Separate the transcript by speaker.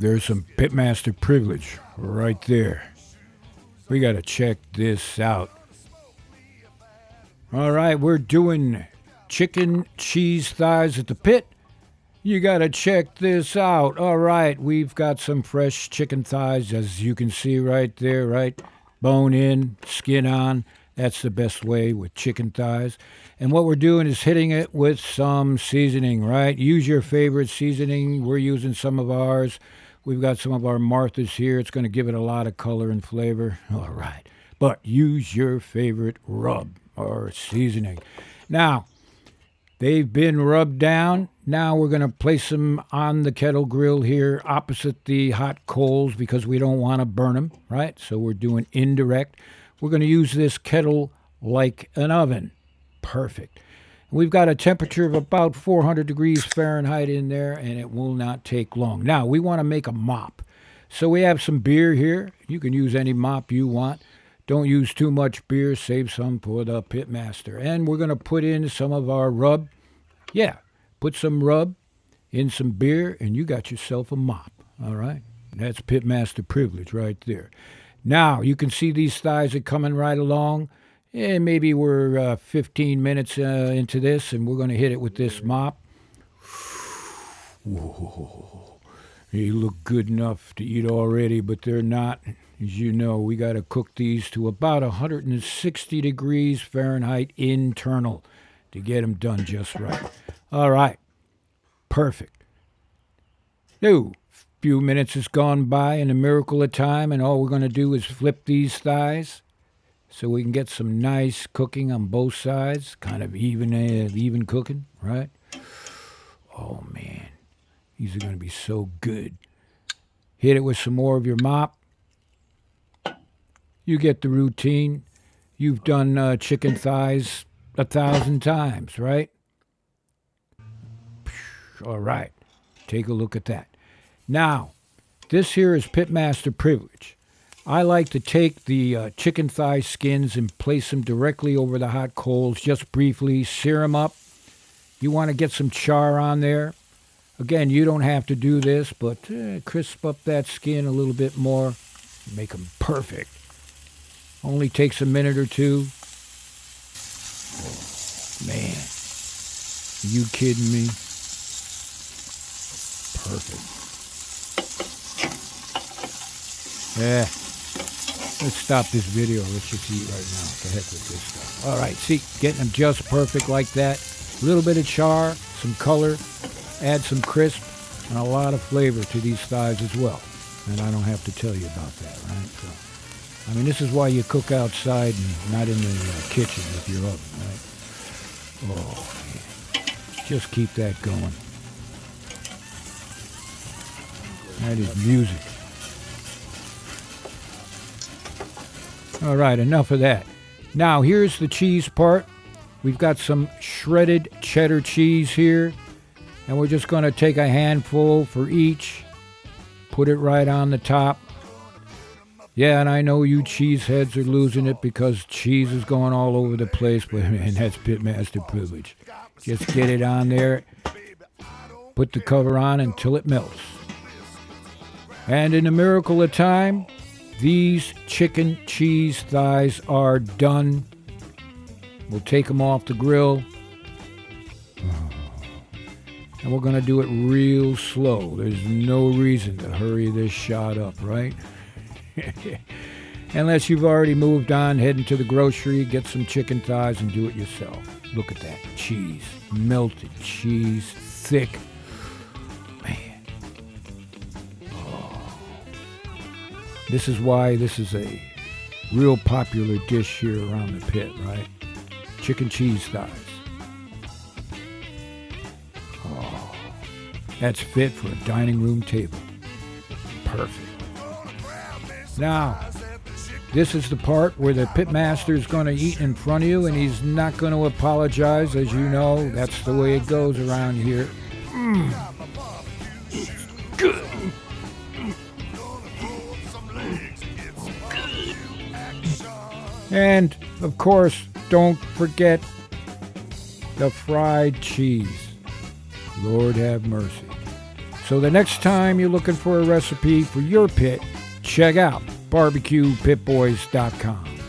Speaker 1: There's some pitmaster privilege right there. We got to check this out. All right, we're doing chicken cheese thighs at the pit. You got to check this out. All right, we've got some fresh chicken thighs, as you can see right there, right? Bone in, skin on. That's the best way with chicken thighs. And what we're doing is hitting it with some seasoning, right? Use your favorite seasoning. We're using some of ours. We've got some of our Martha's here. It's going to give it a lot of color and flavor. All right. But use your favorite rub or seasoning. Now, they've been rubbed down. Now we're going to place them on the kettle grill here opposite the hot coals because we don't want to burn them, right? So we're doing indirect. We're going to use this kettle like an oven. Perfect. We've got a temperature of about 400 degrees Fahrenheit in there, and it will not take long. Now, we want to make a mop. So we have some beer here. You can use any mop you want. Don't use too much beer. Save some for the pitmaster. And we're going to put in some of our rub. Yeah, put some rub in some beer, and you got yourself a mop. All right? That's pitmaster privilege right there. Now, you can see these thighs are coming right along. And maybe we're 15 minutes into this, and we're going to hit it with this mop. Whoa. They look good enough to eat already, but they're not. As you know, we got to cook these to about 160 degrees Fahrenheit internal to get them done just right. All right. Perfect. Now, few minutes has gone by in a miracle of time, and all we're going to do is flip these thighs so we can get some nice cooking on both sides, kind of even cooking, right? Oh, man. These are going to be so good. Hit it with some more of your mop. You get the routine. You've done chicken thighs 1,000 times, right? All right. Take a look at that. Now, this here is pitmaster privilege. I like to take the chicken thigh skins and place them directly over the hot coals, just briefly, sear them up. You want to get some char on there. Again, you don't have to do this, but crisp up that skin a little bit more. Make them perfect. Only takes a minute or two. Oh, man. Are you kidding me? Perfect. Yeah. Let's stop this video. Let's just eat right now. The heck with this stuff. All right. See, getting them just perfect like that. A little bit of char, some color, add some crisp, and a lot of flavor to these thighs as well. And I don't have to tell you about that, right? So, I mean, this is why you cook outside and not in the kitchen with your oven, right? Oh, man. Just keep that going. That is music. All right, enough of that. Now, here's the cheese part. We've got some shredded cheddar cheese here, and we're just going to take a handful for each, put it right on the top. Yeah, and I know you cheese heads are losing it because cheese is going all over the place, but and that's pitmaster privilege. Just get it on there, put the cover on until it melts. And in a miracle of time, these chicken cheese thighs are done. We'll take them off the grill. And we're going to do it real slow. There's no reason to hurry this shot up, right? Unless you've already moved on, heading to the grocery, get some chicken thighs and do it yourself. Look at that cheese. Melted cheese. Thick. Man. Oh. This is why this is a real popular dish here around the pit, right? Chicken cheese thighs. Oh, that's fit for a dining room table. Perfect. Now, this is the part where the pitmaster is going to eat in front of you, and he's not going to apologize. As you know, that's the way it goes around here. Good. And, of course, don't forget the fried cheese. Lord have mercy. So the next time you're looking for a recipe for your pit, check out BBQPitBoys.com.